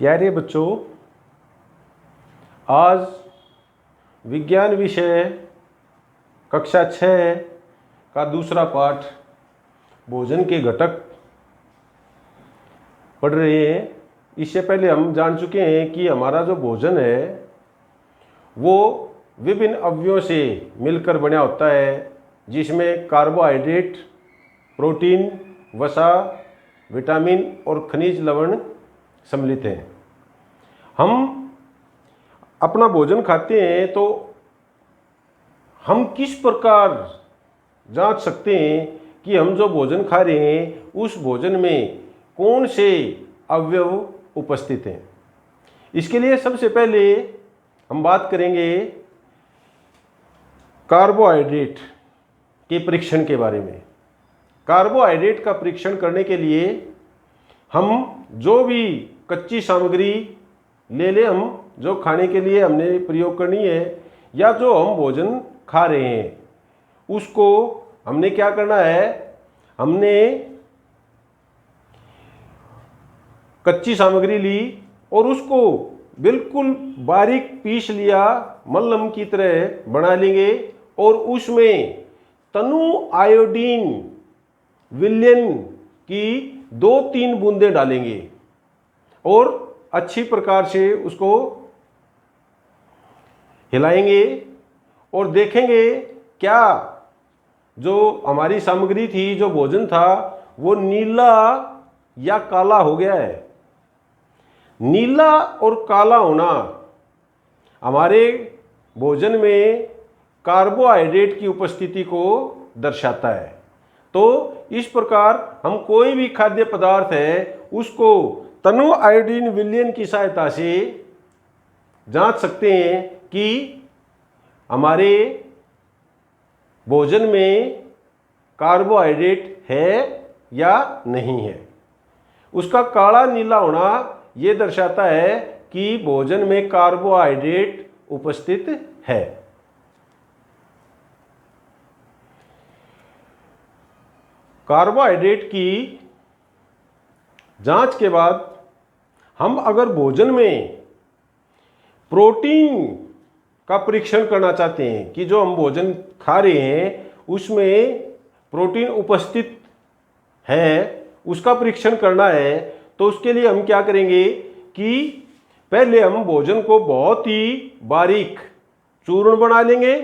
प्यारे बच्चों, आज विज्ञान विषय कक्षा 6 का दूसरा पाठ भोजन के घटक पढ़ रहे हैं। इससे पहले हम जान चुके हैं कि हमारा जो भोजन है वो विभिन्न अवयवों से मिलकर बना होता है, जिसमें कार्बोहाइड्रेट, प्रोटीन, वसा, विटामिन और खनिज लवण सम्मिलित हैं। हम अपना भोजन खाते हैं तो हम किस प्रकार जांच सकते हैं कि हम जो भोजन खा रहे हैं उस भोजन में कौन से अवयव उपस्थित हैं। इसके लिए सबसे पहले हम बात करेंगे कार्बोहाइड्रेट के परीक्षण के बारे में। कार्बोहाइड्रेट का परीक्षण करने के लिए हम जो भी कच्ची सामग्री ले लें, हम जो खाने के लिए हमने प्रयोग करनी है या जो हम भोजन खा रहे हैं उसको हमने क्या करना है, हमने कच्ची सामग्री ली और उसको बिल्कुल बारीक पीस लिया, मलहम की तरह बना लेंगे और उसमें तनु आयोडीन विलयन की 2-3 बूंदें डालेंगे और अच्छी प्रकार से उसको हिलाएंगे और देखेंगे क्या जो हमारी सामग्री थी, जो भोजन था, वो नीला या काला हो गया है। नीला और काला होना हमारे भोजन में कार्बोहाइड्रेट की उपस्थिति को दर्शाता है। तो इस प्रकार हम कोई भी खाद्य पदार्थ है उसको तनु आयोडीन विलयन की सहायता से जांच सकते हैं कि हमारे भोजन में कार्बोहाइड्रेट है या नहीं है। उसका काला नीला होना यह दर्शाता है कि भोजन में कार्बोहाइड्रेट उपस्थित है। कार्बोहाइड्रेट की जांच के बाद हम अगर भोजन में प्रोटीन का परीक्षण करना चाहते हैं कि जो हम भोजन खा रहे हैं उसमें प्रोटीन उपस्थित है, उसका परीक्षण करना है, तो उसके लिए हम क्या करेंगे कि पहले हम भोजन को बहुत ही बारीक चूर्ण बना लेंगे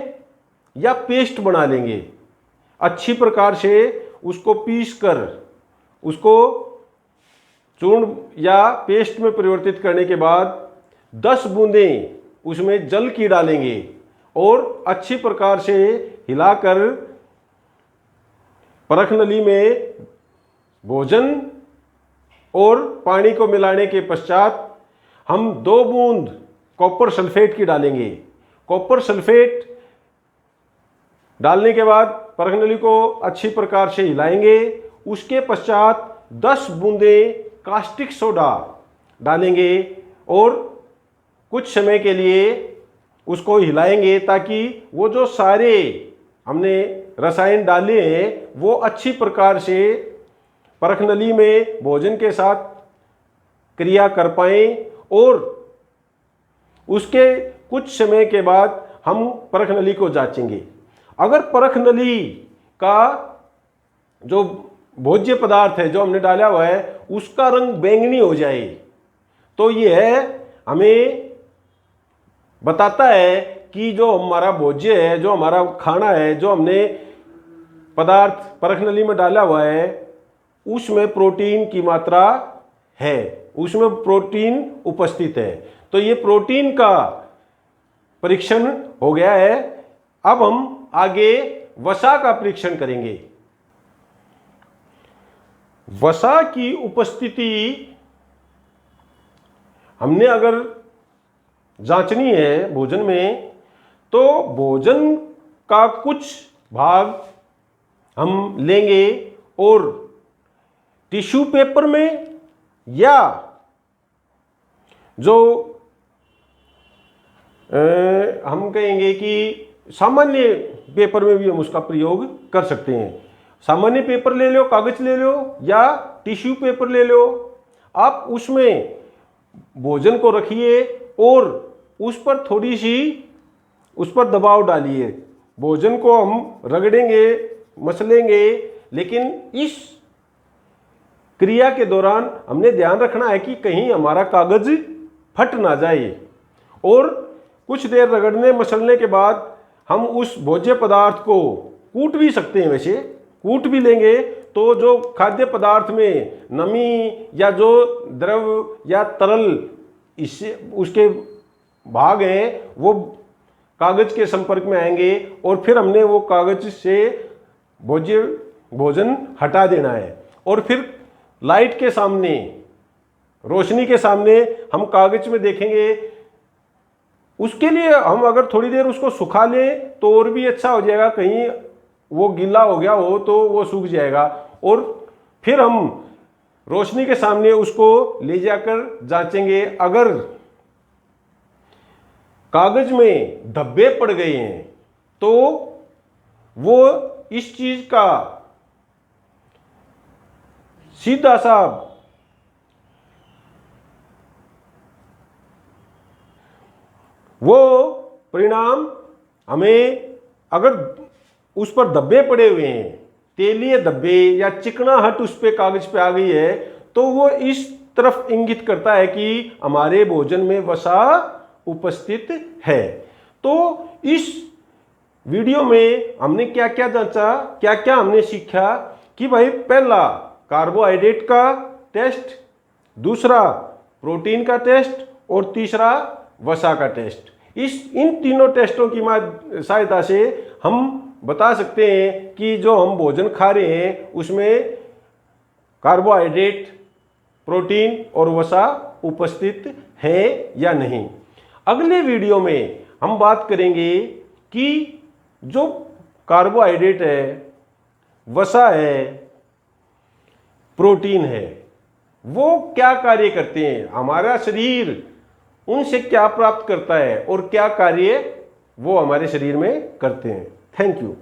या पेस्ट बना लेंगे। अच्छी प्रकार से उसको पीस कर उसको चूर्ण या पेस्ट में परिवर्तित करने के बाद 10 बूंदें उसमें जल की डालेंगे और अच्छी प्रकार से हिलाकर परख नली में भोजन और पानी को मिलाने के पश्चात हम 2 बूंद कॉपर सल्फेट की डालेंगे। कॉपर सल्फेट डालने के बाद परख नली को अच्छी प्रकार से हिलाएंगे। उसके पश्चात 10 बूंदें कास्टिक सोडा डालेंगे और कुछ समय के लिए उसको हिलाएंगे ताकि वो जो सारे हमने रसायन डाले हैं वो अच्छी प्रकार से परख नली में भोजन के साथ क्रिया कर पाएं। और उसके कुछ समय के बाद हम परख नली को जांचेंगे। अगर परख नली का जो भोज्य पदार्थ है जो हमने डाला हुआ है उसका रंग बैंगनी हो जाए तो यह हमें बताता है कि जो हमारा भोज्य है, जो हमारा खाना है, जो हमने पदार्थ परख नली में डाला हुआ है उसमें प्रोटीन की मात्रा है, उसमें प्रोटीन उपस्थित है। तो ये प्रोटीन का परीक्षण हो गया है। अब हम आगे वसा का परीक्षण करेंगे। वसा की उपस्थिति हमने अगर जांचनी है भोजन में तो भोजन का कुछ भाग हम लेंगे और टिश्यू पेपर में या जो हम कहेंगे कि सामान्य पेपर में भी हम उसका प्रयोग कर सकते हैं। सामान्य पेपर ले लो, कागज ले लो या टिश्यू पेपर ले लो। आप उसमें भोजन को रखिए और उस पर थोड़ी सी उस पर दबाव डालिए। भोजन को हम रगड़ेंगे, मसलेंगे, लेकिन इस क्रिया के दौरान हमने ध्यान रखना है कि कहीं हमारा कागज फट ना जाए। और कुछ देर रगड़ने मसलने के बाद हम उस भोज्य पदार्थ को कूट भी सकते हैं। वैसे कूट भी लेंगे तो जो खाद्य पदार्थ में नमी या जो द्रव या तरल इससे उसके भाग हैं वो कागज के संपर्क में आएंगे और फिर हमने वो कागज से भोजन हटा देना है। और फिर लाइट के सामने, रोशनी के सामने हम कागज में देखेंगे। उसके लिए हम अगर थोड़ी देर उसको सुखा लें तो और भी अच्छा हो जाएगा, कहीं वो गीला हो गया हो तो वो सूख जाएगा। और फिर हम रोशनी के सामने उसको ले जाकर जांचेंगे। अगर कागज में धब्बे पड़ गए हैं तो वो इस चीज का सीधा सा वो परिणाम हमें, अगर उस पर धब्बे पड़े हुए हैं, तेलीय धब्बे या चिकनाहट उस पे कागज पे आ गई है, तो वो इस तरफ इंगित करता है कि हमारे भोजन में वसा उपस्थित है। तो इस वीडियो में हमने क्या क्या जांचा, क्या क्या हमने सीखा कि भाई पहला कार्बोहाइड्रेट का टेस्ट, दूसरा प्रोटीन का टेस्ट और तीसरा वसा का टेस्ट। इन तीनों टेस्टों की सहायता से हम बता सकते हैं कि जो हम भोजन खा रहे हैं उसमें कार्बोहाइड्रेट, प्रोटीन और वसा उपस्थित है या नहीं। अगले वीडियो में हम बात करेंगे कि जो कार्बोहाइड्रेट है, वसा है, प्रोटीन है, वो क्या कार्य करते हैं, हमारा शरीर उनसे क्या प्राप्त करता है और क्या कार्य वो हमारे शरीर में करते हैं। Thank you.